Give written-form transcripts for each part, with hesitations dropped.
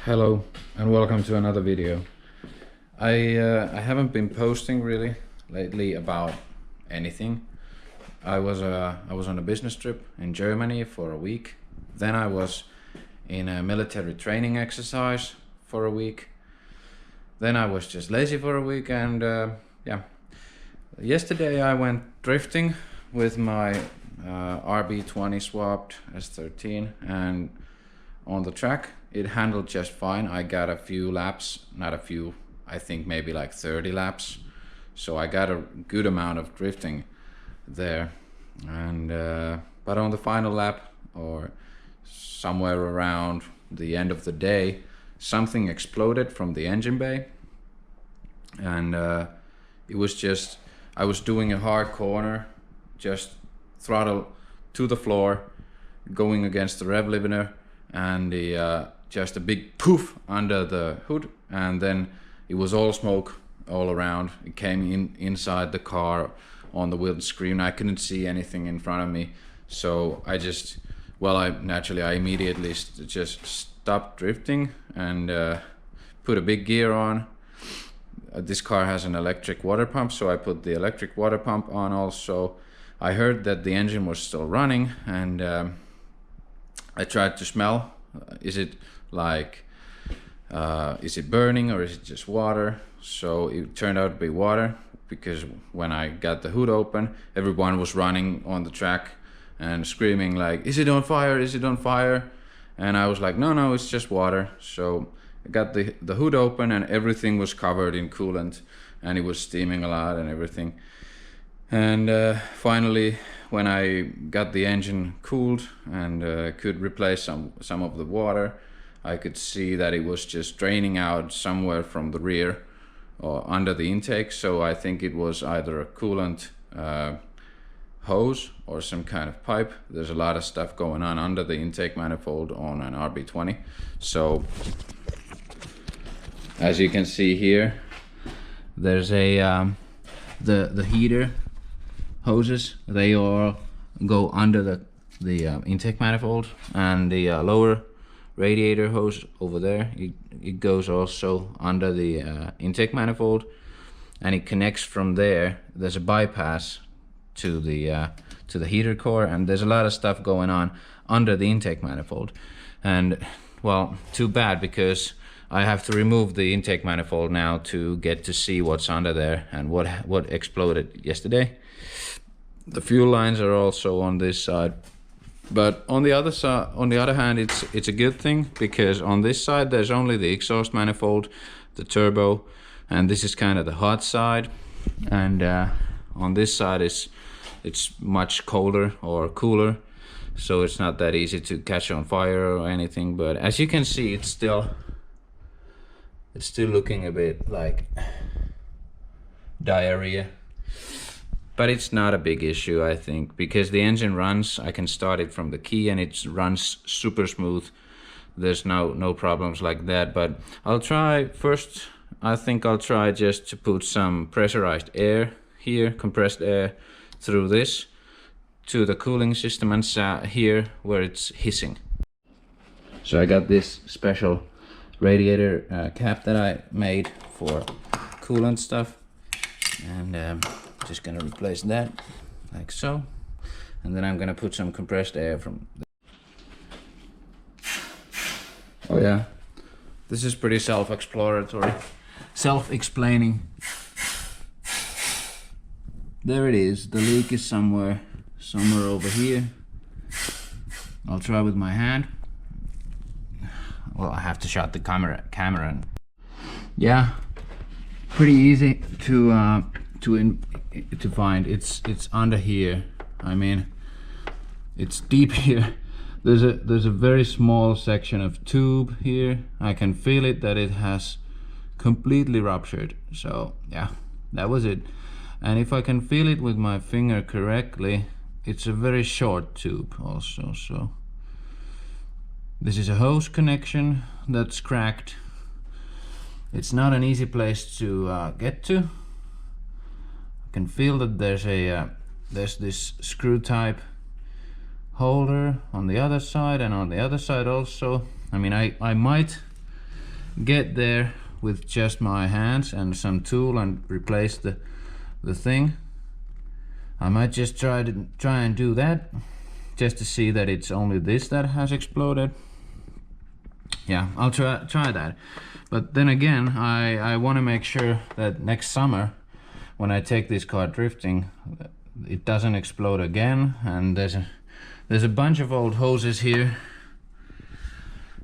Hello and welcome to another video. I haven't been posting really lately about anything. I was on a business trip in Germany for a week. Then I was in a military training exercise for a week. Then I was just lazy for a week, and yeah. Yesterday I went drifting with my RB20 swapped S13, and on the track it handled just fine. I got a few laps, not a few, I think maybe like 30 laps, so I got a good amount of drifting there. And but on the final lap, or somewhere around the end of the day, something exploded from the engine bay, and it was just, I was doing a hard corner, just throttle to the floor, going against the rev limiter, and the just a big poof under the hood, and then it was all smoke all around. It came inside the car on the windscreen. I couldn't see anything in front of me, so I just, well, I immediately just stopped drifting and put a big gear on. This car has an electric water pump, so I put the electric water pump on also. I heard that the engine was still running, and I tried to smell, is it like, is it burning or is it just water? So it turned out to be water, because when I got the hood open, everyone was running on the track and screaming like, is it on fire, is it on fire? And I was like, no, it's just water. So I got the hood open, and everything was covered in coolant, and it was steaming a lot and everything. And finally, when I got the engine cooled and could replace some of the water, I could see that it was just draining out somewhere from the rear or under the intake. So I think it was either a coolant hose or some kind of pipe. There's a lot of stuff going on under the intake manifold on an RB20. So as you can see here, there's a the heater hoses, they all go under the intake manifold, and the lower radiator hose over there, it goes also under the intake manifold, and it connects from there. There's a bypass to the heater core, and there's a lot of stuff going on under the intake manifold. And well, too bad, because I have to remove the intake manifold now to get to see what's under there and what exploded yesterday. The fuel lines are also on this side, but on the other side, on the other hand, it's a good thing, because on this side there's only the exhaust manifold, the turbo, and this is kind of the hot side, and on this side it's much colder or cooler, so it's not that easy to catch on fire or anything. But as you can see, it's still looking a bit like diarrhea. But it's not a big issue, I think, because the engine runs. I can start it from the key and it runs super smooth. There's no problems like that. But I'll try first, I think I'll try just to put some pressurized air here, compressed air, through this to the cooling system, and here where it's hissing. So I got this special radiator cap that I made for coolant stuff, and just gonna replace that like so, and then I'm gonna put some compressed air from oh yeah, this is pretty self-exploratory, self-explaining. There it is, the leak is somewhere over here. I'll try with my hand. Well, I have to shut the camera and yeah, pretty easy to find. It's under here. I mean, it's deep here. There's a very small section of tube here. I can feel it, that it has completely ruptured. So yeah, that was it. And if I can feel it with my finger correctly, it's a very short tube also. So this is a hose connection that's cracked. It's not an easy place to get to. I can feel that there's this screw type holder on the other side, and on the other side also. I mean, I might get there with just my hands and some tool and replace the thing. I might just try and do that, just to see that it's only this that has exploded. Yeah, I'll try that. But then again, I want to make sure that next summer, when I take this car drifting, it doesn't explode again. And there's a bunch of old hoses here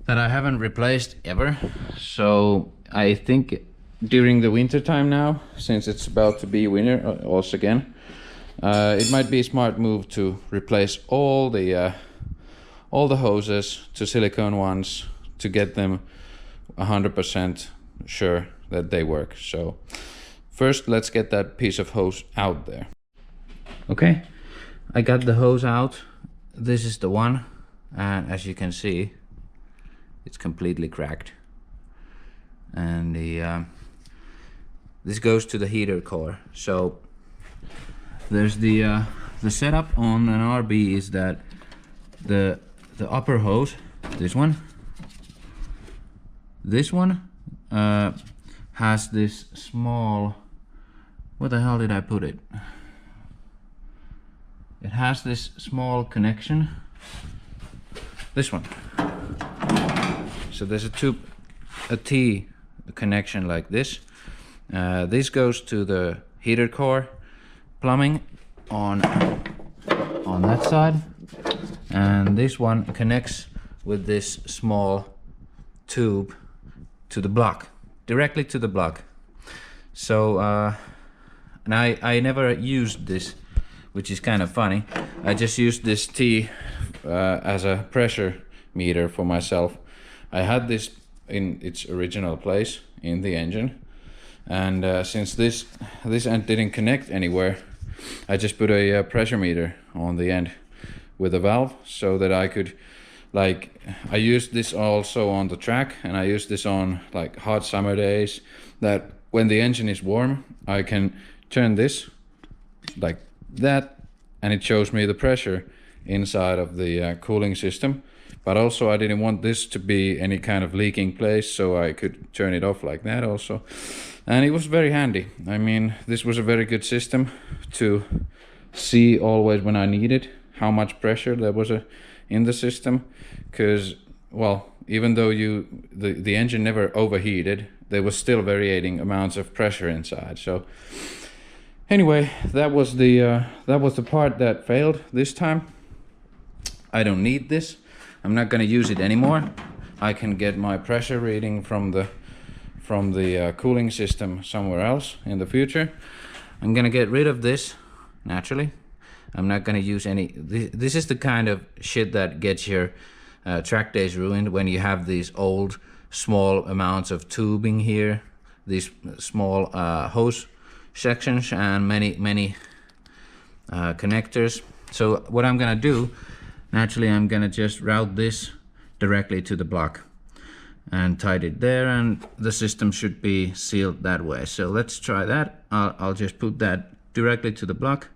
that I haven't replaced ever. So I think during the winter time now, since it's about to be winter also again, it might be a smart move to replace all the hoses to silicone ones to get them 100% sure that they work. So first let's get that piece of hose out there. Okay, I got the hose out. This is the one, and as you can see, it's completely cracked. And this goes to the heater core. So there's the setup on an RB is that the upper hose, this one has this small, where the hell did I put it? It has this small connection, this one. So there's a T connection like this. This goes to the heater core plumbing on that side, and this one connects with this small tube to the block, directly to the block. So and I never used this, which is kind of funny. I just used this T as a pressure meter for myself. I had this in its original place in the engine, and since this end didn't connect anywhere, I just put a pressure meter on the end with a valve, so that I could, like, I used this also on the track, and I used this on like hot summer days, that when the engine is warm I can turn this like that and it shows me the pressure inside of the cooling system. But also I didn't want this to be any kind of leaking place, so I could turn it off like that also. And it was very handy. I mean, this was a very good system to see always when I needed how much pressure there was in the system. Because, well, even though the engine never overheated, there was still varying amounts of pressure inside. So anyway, that was the part that failed this time. I don't need this. I'm not going to use it anymore. I can get my pressure reading from the cooling system somewhere else in the future. I'm going to get rid of this naturally. I'm not going to use any. This is the kind of shit that gets your track days ruined, when you have these old small amounts of tubing here, these small hose sections, and many connectors. So what I'm going to do, naturally, I'm gonna just route this directly to the block and tied it there, and the system should be sealed that way. So let's try that. I'll just put that directly to the block.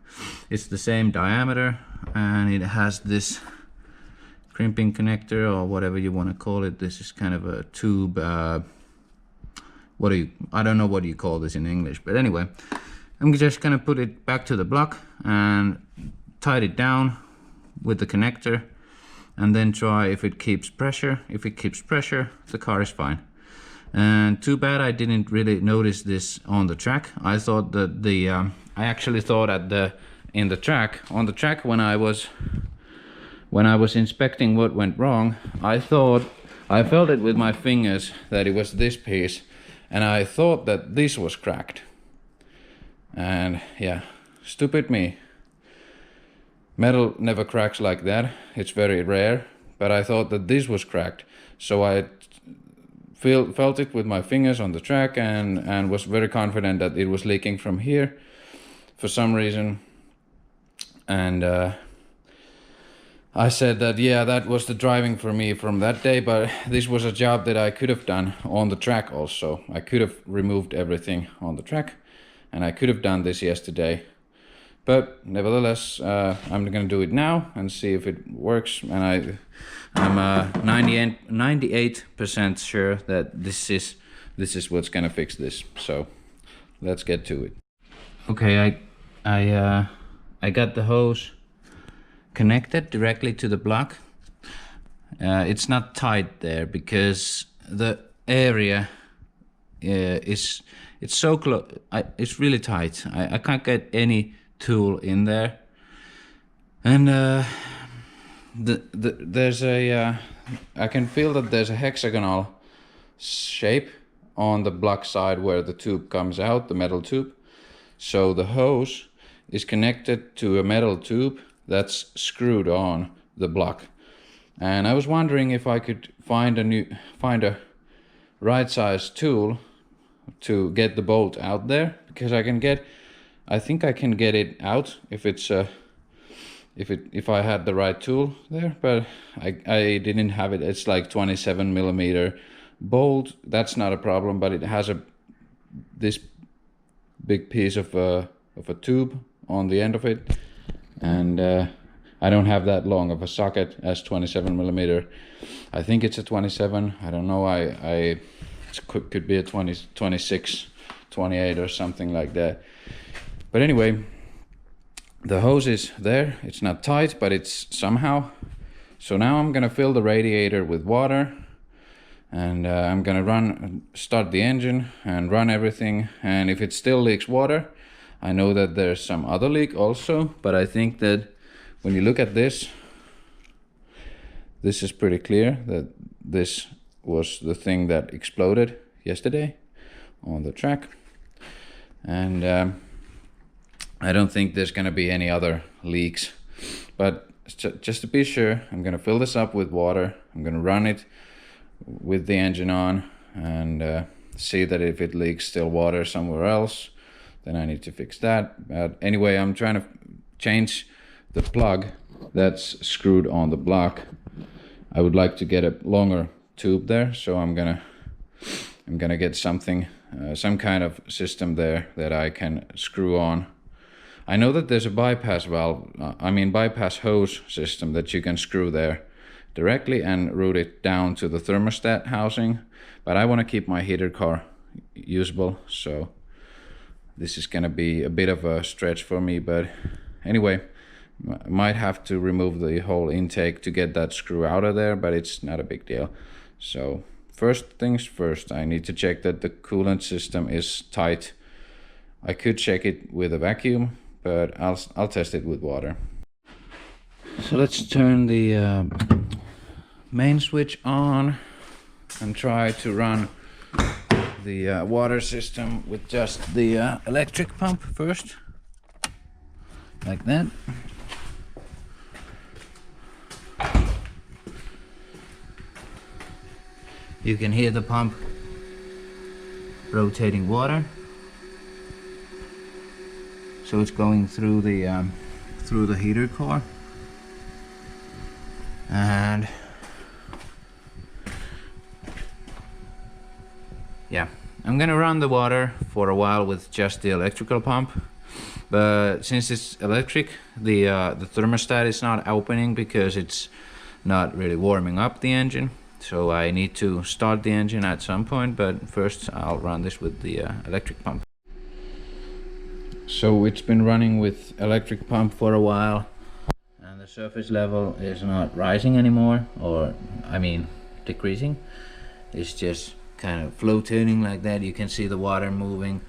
It's the same diameter, and it has this crimping connector, or whatever you want to call it. This is kind of a tube. I don't know what you call this in English, but anyway, I'm just gonna put it back to the block and tie it down with the connector, and then try if it keeps pressure. If it keeps pressure, the car is fine. And too bad I didn't really notice this on the track. I thought that I actually thought on the track when I was inspecting what went wrong, I thought I felt it with my fingers that it was this piece, and I thought that this was cracked. And yeah, stupid me. Metal never cracks like that. It's very rare, but I thought that this was cracked. So I felt it with my fingers on the track, and was very confident that it was leaking from here for some reason. And I said that, yeah, that was the driving for me from that day, but this was a job that I could have done on the track also. I could have removed everything on the track, and I could have done this yesterday. But nevertheless, I'm gonna do it now and see if it works. And I'm 98% sure that this is what's gonna fix this. So let's get to it. Okay, I got the hose connected directly to the block. It's not tight there because the area it's so close. It's really tight. I can't get any tool in there, and there's a I can feel that there's a hexagonal shape on the block side where the tube comes out, the metal tube. So the hose is connected to a metal tube that's screwed on the block. And I was wondering if I could find a right size tool to get the bolt out there, because I think I can get it out if it's if I had the right tool there, but I didn't have it. It's like 27 millimeter bolt. That's not a problem, but it has this big piece of a tube on the end of it, and I don't have that long of a socket as 27 millimeter. I think it's a 27. I don't know. It could be a 26, 28 or something like that. But anyway, the hose is there. It's not tight, but it's somehow. So now I'm gonna fill the radiator with water, and I'm gonna start the engine and run everything. And if it still leaks water, I know that there's some other leak also, but I think that when you look at this is pretty clear that this was the thing that exploded yesterday on the track. And I don't think there's gonna be any other leaks, but just to be sure, I'm gonna fill this up with water. I'm gonna run it with the engine on and see that if it leaks still water somewhere else, then I need to fix that. But anyway, I'm trying to change the plug that's screwed on the block. I would like to get a longer tube there, so I'm gonna get something, some kind of system there that I can screw on. I know that there's a bypass valve, bypass hose system that you can screw there directly and route it down to the thermostat housing, but I want to keep my heater car usable, so this is gonna be a bit of a stretch for me. But anyway, might have to remove the whole intake to get that screw out of there, but it's not a big deal. So first things first, I need to check that the coolant system is tight. I could check it with a vacuum, but I'll test it with water. So let's turn the main switch on and try to run the water system with just the electric pump first, like that. You can hear the pump rotating water, so it's going through the heater core. And yeah, I'm gonna run the water for a while with just the electrical pump, but since it's electric, the thermostat is not opening because it's not really warming up the engine. So I need to start the engine at some point, but first I'll run this with the electric pump. So it's been running with electric pump for a while, and the surface level is not rising anymore, or decreasing. It's just kind of floating like that. You can see the water moving.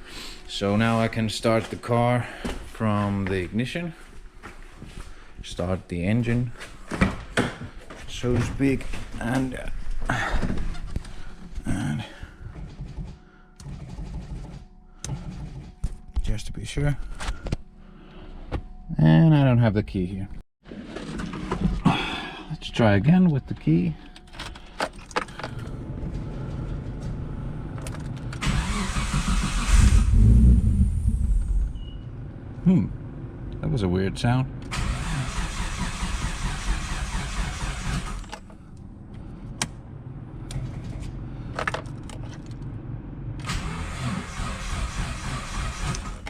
So now I can start the car from the ignition, start the engine, so to speak, and just to be sure. And I don't have the key here. Let's try again with the key. That was a weird sound.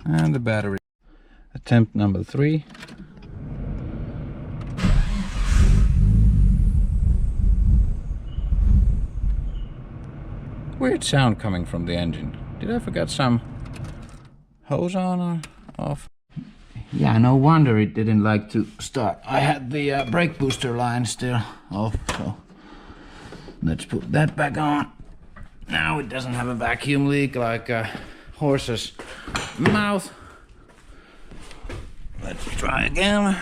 And the battery. attempt number 3. Weird sound coming from the engine. Did I forget some hose on or off? Yeah, no wonder it didn't like to start. I had the brake booster line still off, so let's put that back on. Now it doesn't have a vacuum leak like a horse's mouth. Let's try again.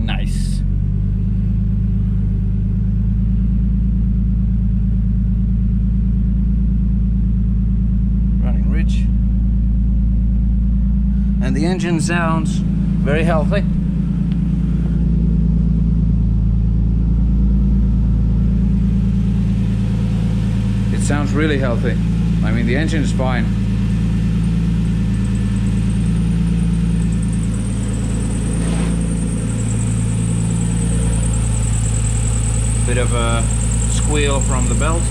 Nice. Running rich. And the engine sounds very healthy. It sounds really healthy. I mean, the engine is fine. Bit of a squeal from the belt.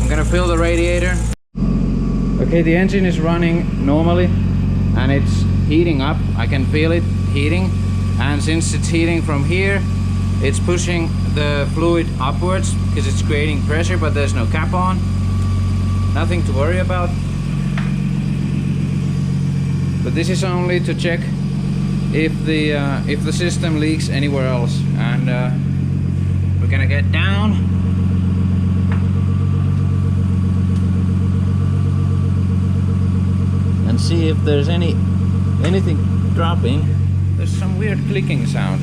I'm gonna fill the radiator. Okay, the engine is running normally and it's heating up. I can feel it heating, and since it's heating from here, it's pushing the fluid upwards because it's creating pressure, but there's no cap on. Nothing to worry about. But this is only to check if the system leaks anywhere else, and we're gonna get down. And see if there's anything dropping. There's some weird clicking sound.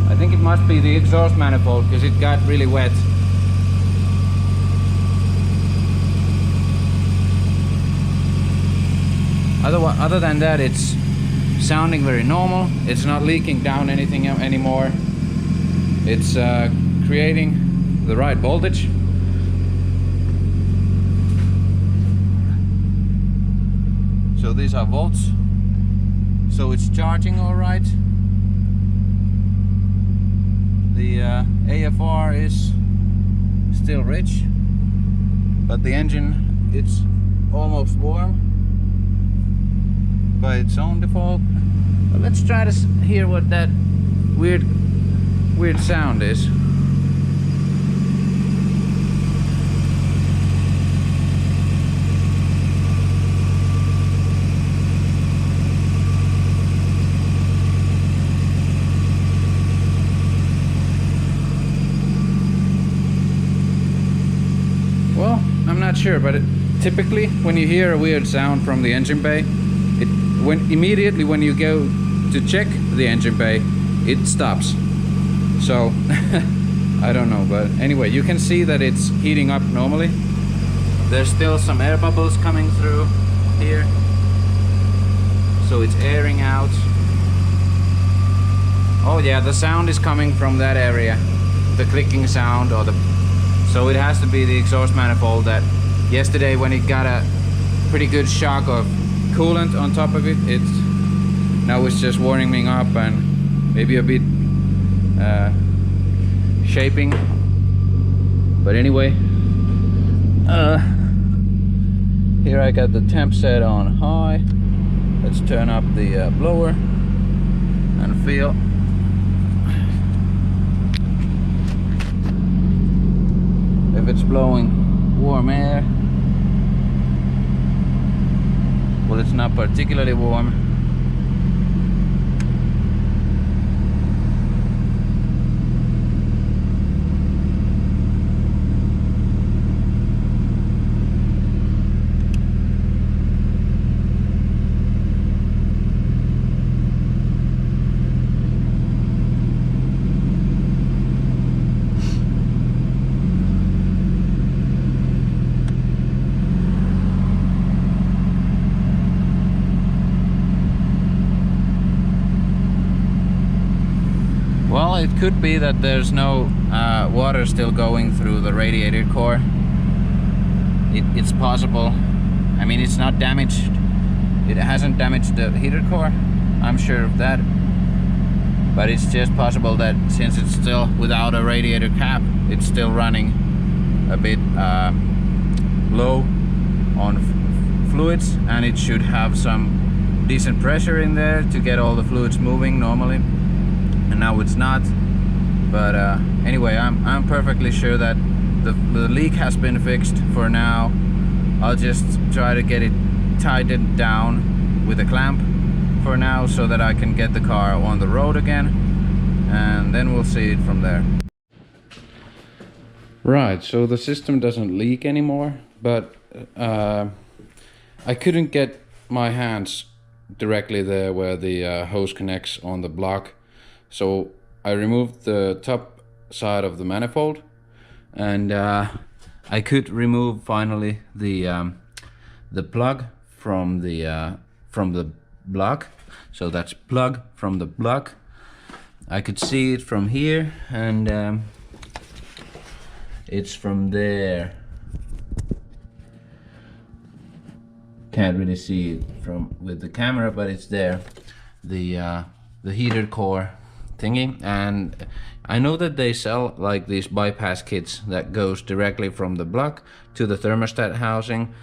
I think it must be the exhaust manifold because it got really wet. Other than that, it's sounding very normal. It's not leaking down anything anymore. It's creating the right voltage. So these are volts. So it's charging all right. The AFR is still rich, but the engine, it's almost warm by its own default. But let's try to hear what that weird sound is. Well, I'm not sure, but typically when you hear a weird sound from the engine bay, immediately when you go to check the engine bay, it stops. So I don't know, but anyway, you can see that it's heating up normally. There's still some air bubbles coming through here, so it's airing out. Oh yeah, the sound is coming from that area, the clicking sound, so it has to be the exhaust manifold that yesterday when it got a pretty good shock of coolant on top of it, now it's just warming me up and maybe a bit shaping. But anyway, here I got the temp set on high. Let's turn up the blower and feel. If it's blowing warm air. Well, it's not particularly warm. it could be that there's no water still going through the radiator core. It's possible. I mean, it's not damaged. It hasn't damaged the heater core, I'm sure of that. But it's just possible that since it's still without a radiator cap, it's still running a bit low on fluids, and it should have some decent pressure in there to get all the fluids moving normally. And now it's not. But anyway, I'm perfectly sure that the leak has been fixed for now. I'll just try to get it tightened down with a clamp for now, so that I can get the car on the road again, and then we'll see it from there. Right, so the system doesn't leak anymore, but I couldn't get my hands directly there where the hose connects on the block, so I removed the top side of the manifold, and I could remove finally the plug from the block. So that's plug from the block. I could see it from here, and it's from there. Can't really see it from with the camera, but it's there. The heater core thingy. And I know that they sell like these bypass kits that goes directly from the block to the thermostat housing,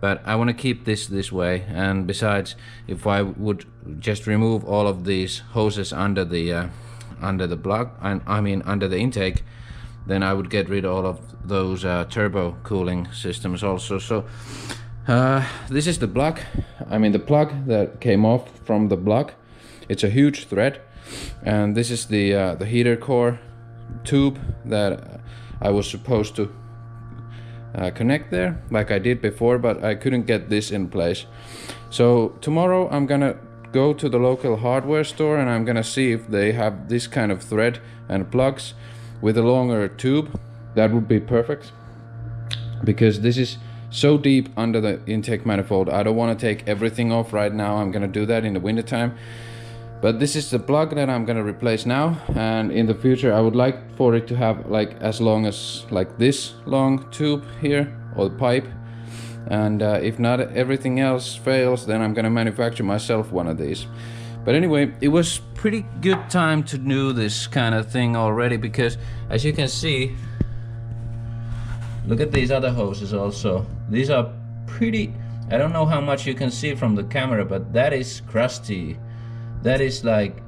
but I want to keep this way. And besides, if I would just remove all of these hoses under the block, and I mean under the intake, then I would get rid of all of those turbo cooling systems also. So this is the block, I mean the plug that came off from the block. It's a huge thread, and this is the heater core tube that I was supposed to connect there like I did before, but I couldn't get this in place. So tomorrow I'm gonna go to the local hardware store, and I'm gonna see if they have this kind of thread and plugs with a longer tube. That would be perfect, because this is so deep under the intake manifold. I don't want to take everything off right now. I'm gonna do that in the winter time. But this is the plug that I'm gonna replace now, and in the future I would like for it to have like as long as like this long tube here, or the pipe. And if not everything else fails, then I'm gonna manufacture myself one of these. But anyway, it was pretty good time to do this kind of thing already, because as you can see, look at these other hoses also. These are pretty, I don't know how much you can see from the camera, but that is crusty. That is like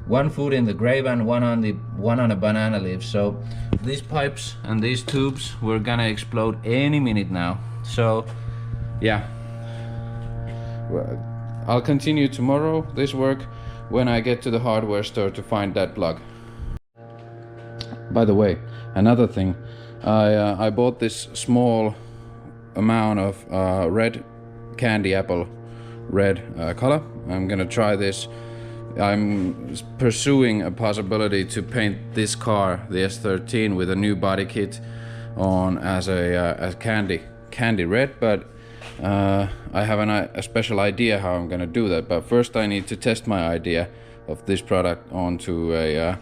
one foot in the grave and one on a banana leaf. So these pipes and these tubes were gonna explode any minute now. So yeah, I'll continue tomorrow this work when I get to the hardware store to find that plug. By the way, another thing, I bought this small amount of red candy apple red color. I'm gonna try this. I'm pursuing a possibility to paint this car, the S13, with a new body kit on as a candy red, but I have a special idea how I'm gonna do that. But first I need to test my idea of this product onto a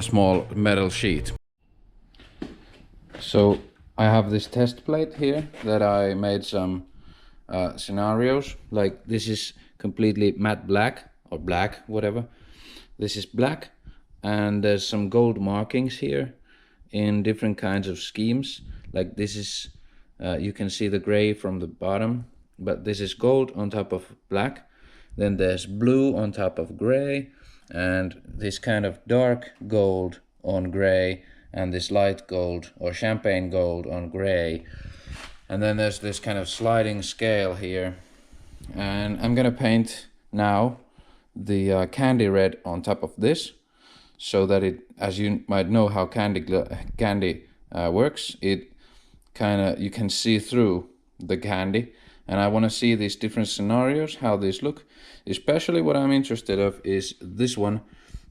small metal sheet. So I have this test plate here that I made some scenarios. Like this is completely matte black, or black, whatever. This is black, and there's some gold markings here in different kinds of schemes. Like this is, you can see the gray from the bottom, but this is gold on top of black. Then there's blue on top of gray, and this kind of dark gold on gray, and this light gold or champagne gold on gray. And then there's this kind of sliding scale here. And I'm gonna paint now the candy red on top of this, so that it, as you might know how candy works, it kind of, you can see through the candy. And I want to see these different scenarios, how these look. Especially what I'm interested of is this one,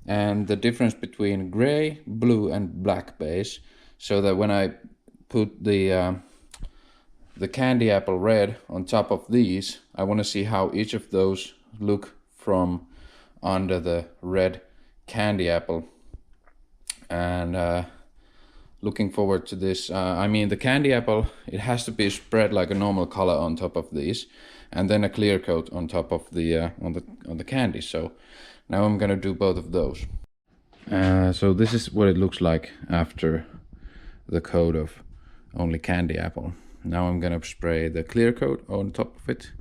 and the difference between gray, blue and black base, so that when I put the candy apple red on top of these, I want to see how each of those look from under the red candy apple. and looking forward to this. I mean, the candy apple, it has to be spread like a normal color on top of these, and then a clear coat on top of the on the candy. So now I'm gonna do both of those. So this is what it looks like after the coat of only candy apple. Now I'm gonna spray the clear coat on top of it,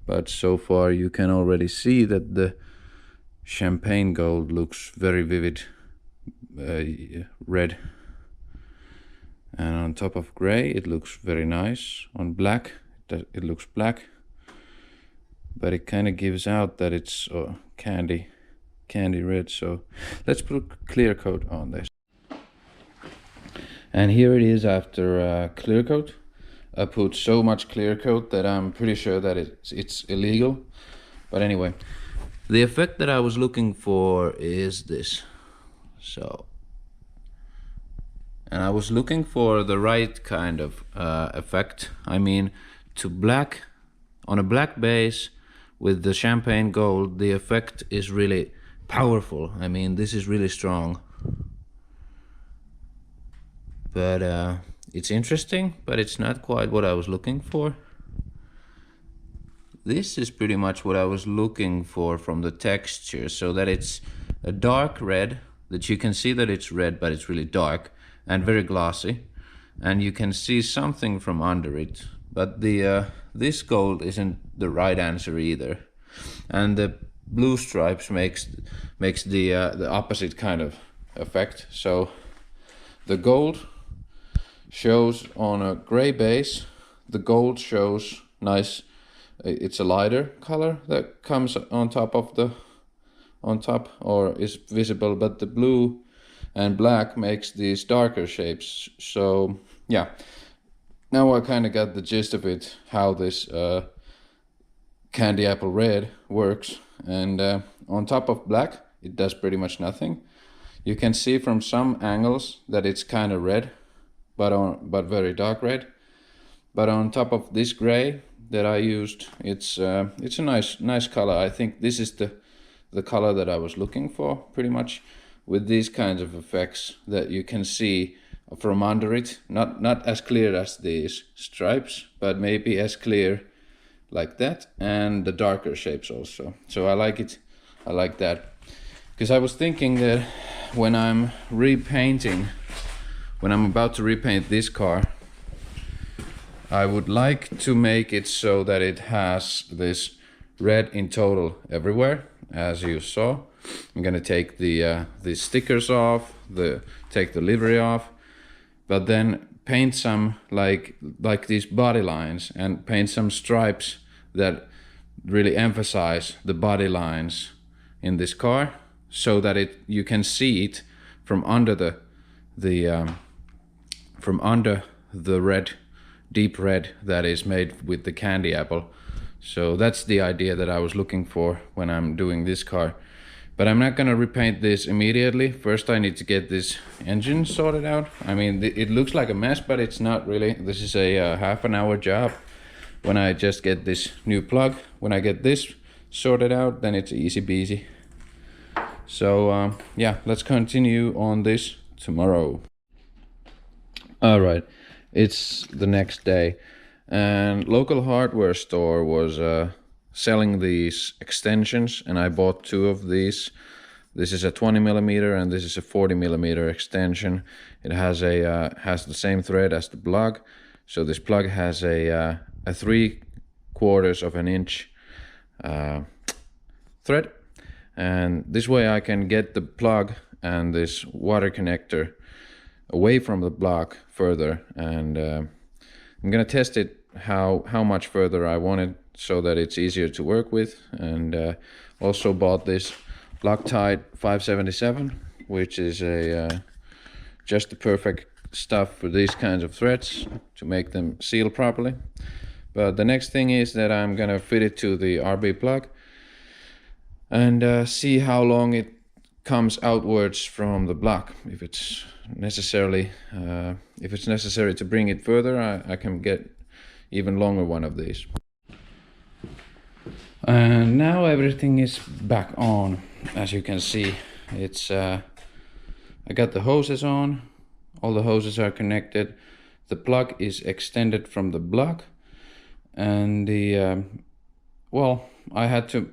but so far you can already see that the champagne gold looks very vivid red, and on top of gray it looks very nice. On black it looks black, but it kind of gives out that it's candy red. So let's put a clear coat on this. And here it is after clear coat. I put so much clear coat that I'm pretty sure that it's illegal. But anyway, the effect that I was looking for is this. So, and I was looking for the right kind of effect. I mean, on a black base with the champagne gold, the effect is really powerful. I mean, this is really strong. But it's interesting, but it's not quite what I was looking for. This is pretty much what I was looking for from the texture, so that it's a dark red, that you can see that it's red, but it's really dark and very glossy, and you can see something from under it. But this gold isn't the right answer either, and the blue stripes makes the opposite kind of effect. So the gold shows on a gray base, the gold shows nice, it's a lighter color that comes on top or is visible, but the blue and black makes these darker shapes. So yeah, now I kind of got the gist of it, how this candy apple red works. And on top of black it does pretty much nothing. You can see from some angles that it's kind of red, but very dark red. But on top of this gray that I used, it's a nice color. I think this is the color that I was looking for, pretty much, with these kinds of effects that you can see from under it. Not as clear as these stripes, but maybe as clear like that, and the darker shapes also. So I like it. I like that, because I was thinking that when I'm about to repaint this car, I would like to make it so that it has this red in total everywhere, as you saw. I'm gonna take the stickers off, take the livery off, but then paint some like these body lines, and paint some stripes that really emphasize the body lines in this car, so that you can see it from under the red, deep red that is made with the candy apple. So that's the idea that I was looking for when I'm doing this car. But I'm not gonna repaint this immediately. First I need to get this engine sorted out. I mean, it looks like a mess, but it's not really. This is a half an hour job when I just get this new plug. When I get this sorted out, then it's easy peasy. So yeah, let's continue on this tomorrow. All right, it's the next day, and local hardware store was selling these extensions, and I bought two of these. This is a 20mm and this is a 40mm extension. It has the same thread as the plug. So this plug has a 3/4 of an inch thread, and this way I can get the plug and this water connector away from the block further, and I'm gonna test it how much further I want it, so that it's easier to work with. And also bought this Loctite 577, which is just the perfect stuff for these kinds of threads to make them seal properly. But the next thing is that I'm gonna fit it to the RB plug and see how long it comes outwards from the block. If it's necessary to bring it further, I can get even longer one of these. And now everything is back on. As you can see, it's I got the hoses on. All the hoses are connected. The plug is extended from the block, and the well, I had to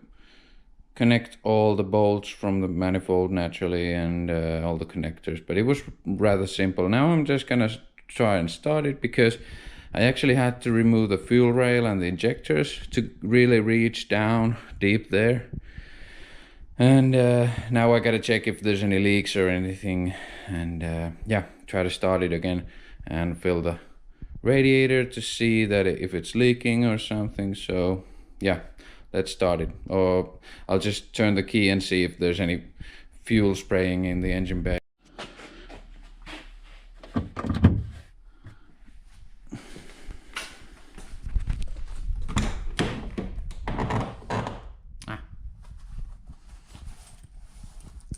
connect all the bolts from the manifold naturally, and all the connectors, but it was rather simple. Now I'm just gonna try and start it, because I actually had to remove the fuel rail and the injectors to really reach down deep there. And now I gotta check if there's any leaks or anything, and yeah, try to start it again and fill the radiator to see that if it's leaking or something. So yeah, let's start it. Or I'll just turn the key and see if there's any fuel spraying in the engine bay.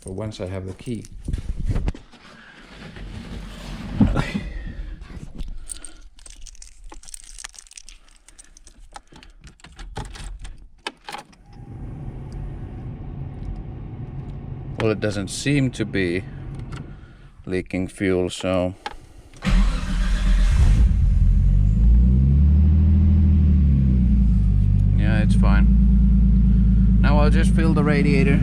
But once I have the key. Well, it doesn't seem to be leaking fuel, so yeah, it's fine. Now I'll just fill the radiator.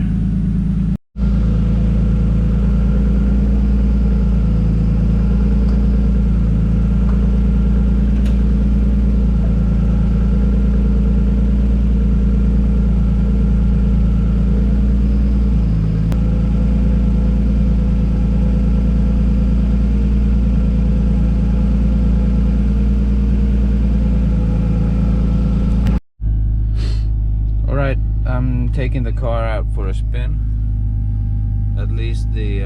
I'm taking the car out for a spin. At least the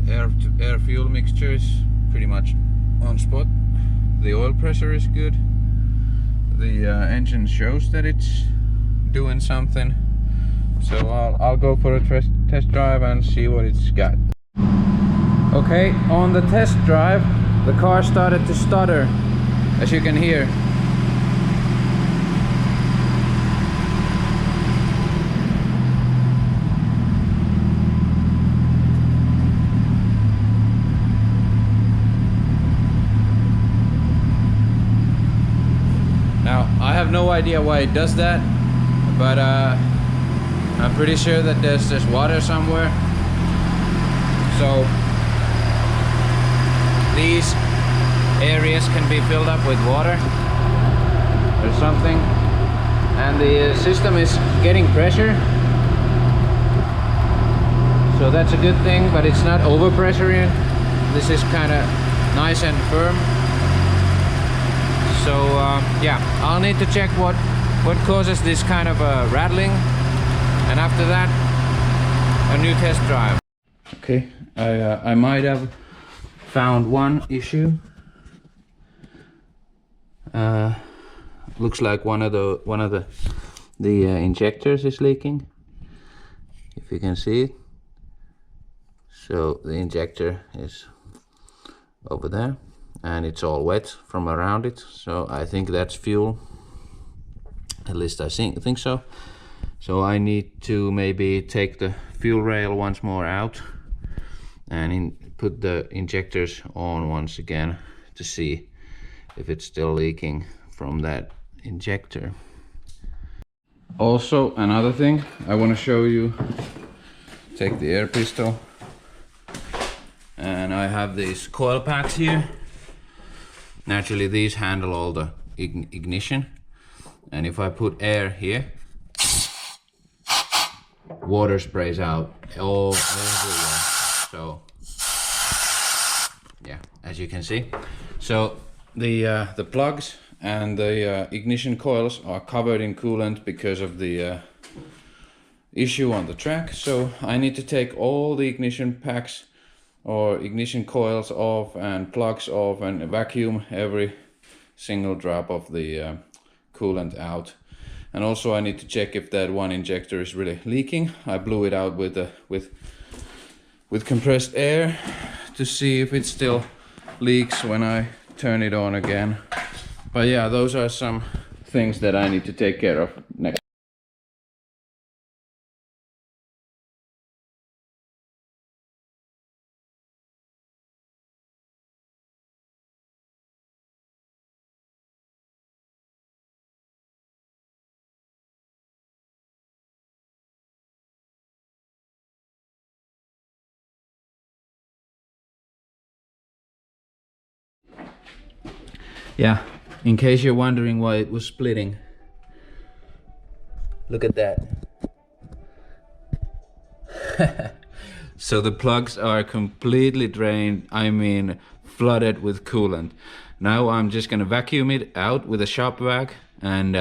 air fuel mixture is pretty much on spot. The oil pressure is good. The engine shows that it's doing something. So I'll go for a test drive and see what it's got. Okay, on the test drive, the car started to stutter, as you can hear. Now, I have no idea why it does that, but I'm pretty sure that there's water somewhere. So these areas can be filled up with water or something, and the system is getting pressure. So that's a good thing, but it's not overpressure yet. This is kind of nice and firm. So yeah, I'll need to check what causes this kind of rattling, and after that a new test drive. Okay, I might have found one issue. Looks like one of the injectors is leaking, if you can see it. So the injector is over there, and it's all wet from around it, so I think that's fuel. At least I think so. So I need to maybe take the fuel rail once more out and put the injectors on once again to see if it's still leaking from that injector. Also, another thing I want to show you, take the air pistol, and I have these coil packs here. Naturally, these handle all the ignition, and if I put air here, water sprays out all everywhere. So yeah, as you can see, so the plugs and the ignition coils are covered in coolant because of the issue on the track. So I need to take all the ignition packs or ignition coils off and plugs off and vacuum every single drop of the coolant out. And also I need to check if that one injector is really leaking. I blew it out with compressed air to see if it still leaks when I turn it on again. But yeah, those are some things that I need to take care of next. Yeah, in case you're wondering why it was splitting, look at that. So the plugs are completely drained, I mean flooded with coolant. Now I'm just gonna vacuum it out with a shop vac and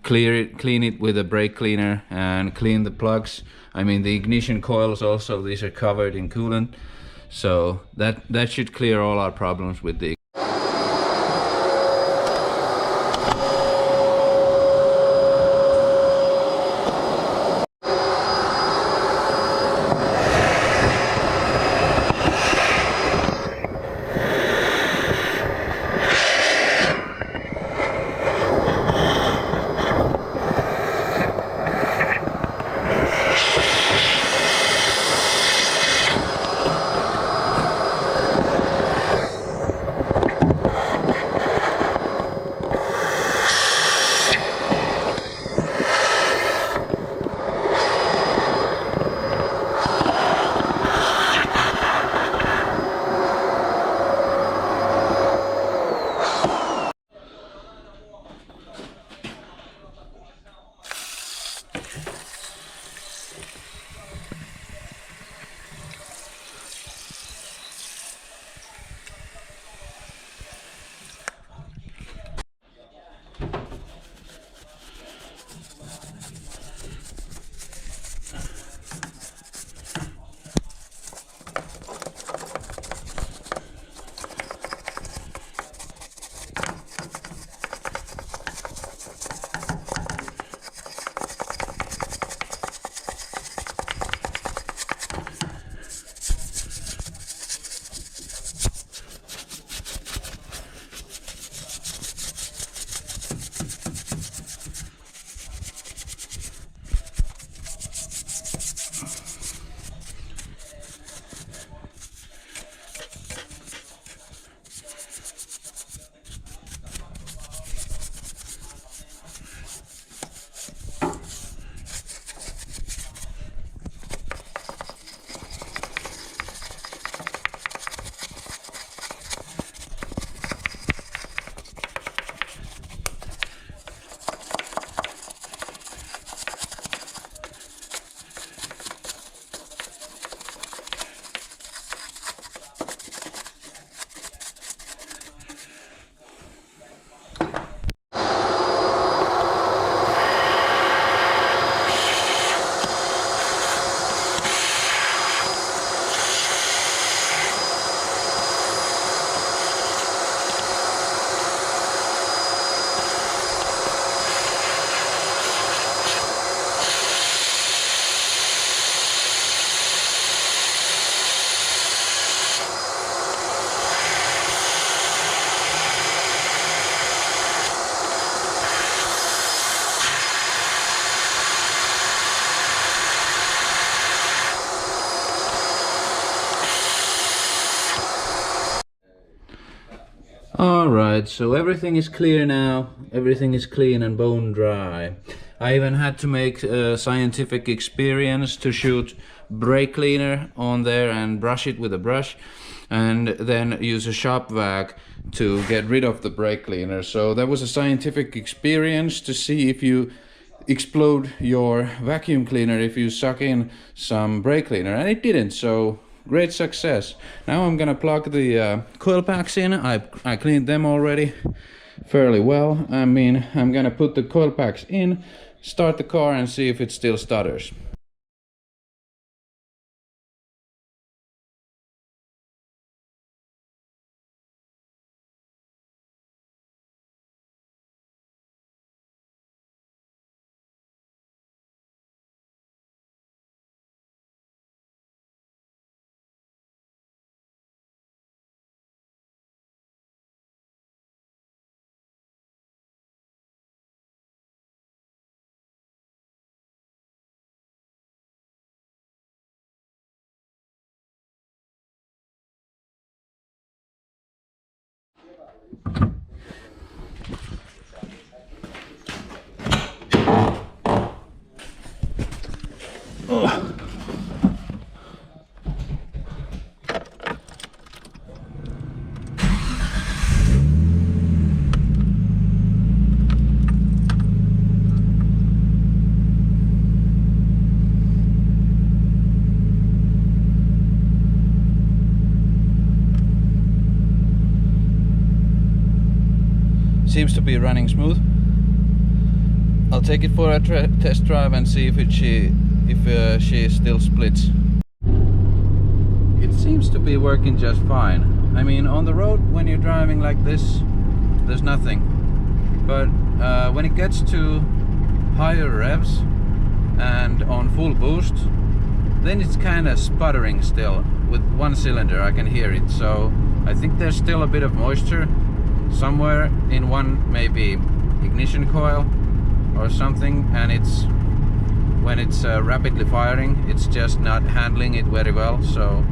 clean it with a brake cleaner and clean the plugs. I mean the ignition coils also, these are covered in coolant. So that should clear all our problems with the Alright, so everything is clear now, everything is clean and bone dry. I even had to make a scientific experience to shoot brake cleaner on there and brush it with a brush and then use a shop vac to get rid of the brake cleaner. So that was a scientific experience to see if you explode your vacuum cleaner if you suck in some brake cleaner, and it didn't, so great success. Now I'm gonna plug the coil packs in. I cleaned them already fairly well. I mean, I'm gonna put the coil packs in, start the car and see if it still stutters. Seems to be running smooth. I'll take it for a test drive and see if she still splits. It seems to be working just fine. I mean, on the road when you're driving like this, there's nothing. But when it gets to higher revs and on full boost, then it's kind of sputtering still. With one cylinder I can hear it, so I think there's still a bit of moisture somewhere in one, maybe ignition coil or something, and it's when it's rapidly firing, it's just not handling it very well. So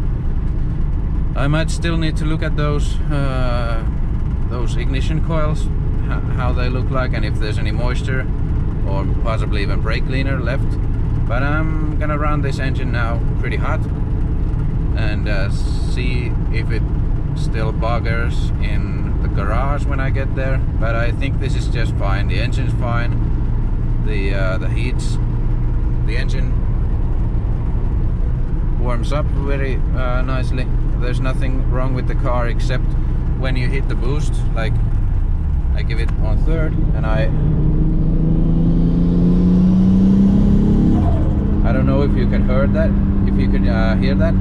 I might still need to look at those ignition coils, how they look like, and if there's any moisture or possibly even brake cleaner left. But I'm gonna run this engine now pretty hot and see if it still buggers in the garage when I get there. But I think this is just fine. The engine's fine. The heats, the engine warms up very nicely. There's nothing wrong with the car except when you hit the boost. Like I give it on third and I don't know if you can hear that, hear that,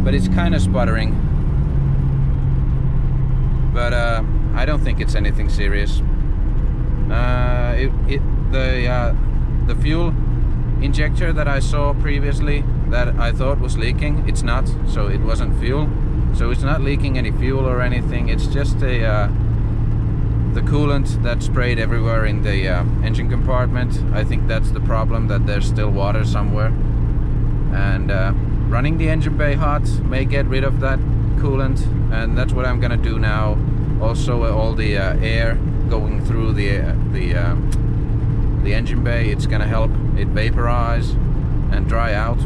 but it's kind of sputtering. But I don't think it's anything serious. The fuel injector that I saw previously that I thought was leaking, it's not, so it wasn't fuel. So it's not leaking any fuel or anything. It's just the coolant that sprayed everywhere in the engine compartment. I think that's the problem, that there's still water somewhere. And running the engine bay hot may get rid of that coolant, and that's what I'm gonna do now. Also, all the air going through the engine bay, it's gonna help it vaporize and dry out.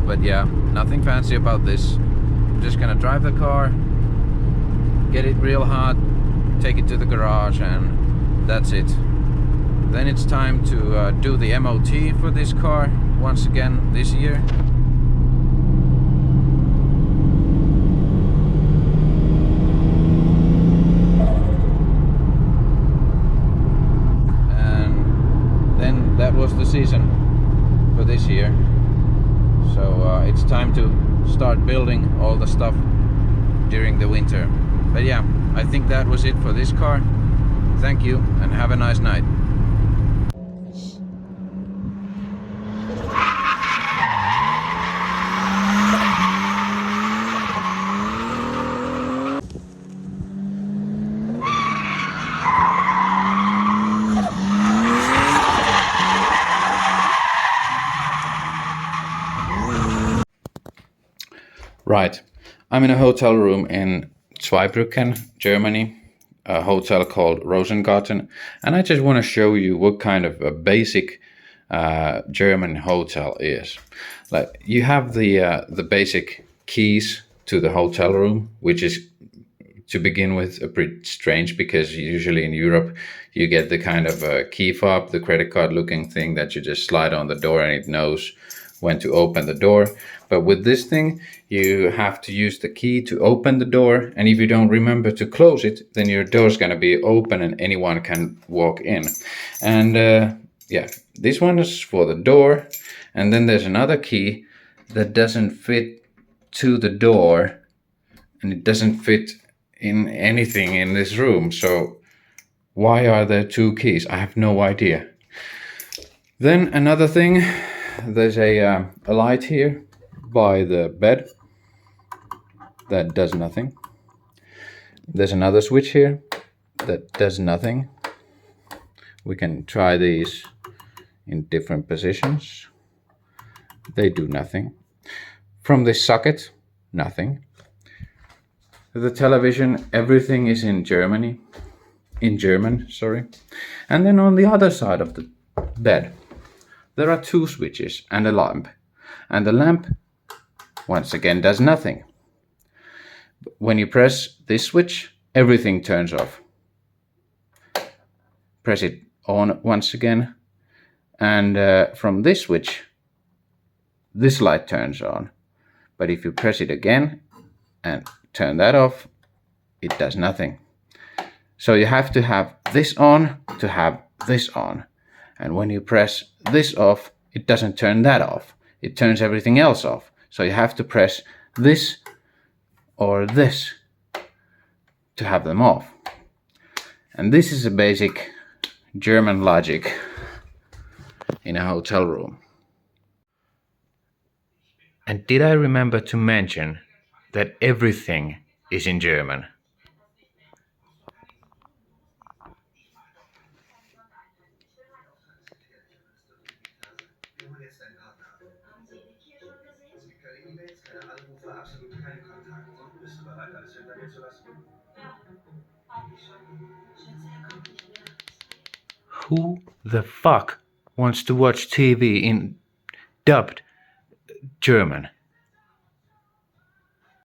But yeah, nothing fancy about this. I'm just gonna drive the car, get it real hot, take it to the garage, and that's it. Then it's time to do the MOT for this car once again this year. And then that was the season for this year. So it's time to start building all the stuff during the winter. But yeah, I think that was it for this car. Thank you and have a nice night. Right, I'm in a hotel room in Zweibrücken, Germany, a hotel called Rosengarten, and I just want to show you what kind of a basic German hotel is. Like, you have the basic keys to the hotel room, which is, to begin with, a bit strange, because usually in Europe you get the kind of key fob, the credit card looking thing that you just slide on the door and it knows when to open the door. But with this thing, you have to use the key to open the door, and if you don't remember to close it, then your door's gonna be open and anyone can walk in. And yeah, this one is for the door, and then there's another key that doesn't fit to the door, and it doesn't fit in anything in this room. So why are there two keys? I have no idea. Then another thing, there's a light here by the bed that does nothing. There's another switch here that does nothing. We can try these in different positions. They do nothing. From this socket, nothing. The television, everything is in German, sorry. And then on the other side of the bed, there are two switches and a lamp. And the lamp, once again, does nothing. When you press this switch, everything turns off. Press it on once again, and from this switch, this light turns on. But if you press it again and turn that off, it does nothing. So you have to have this on to have this on. And when you press this off, it doesn't turn that off. It turns everything else off. So you have to press this or this to have them off. And this is a basic German logic in a hotel room. And did I remember to mention that everything is in German? Who the fuck wants to watch TV in dubbed German?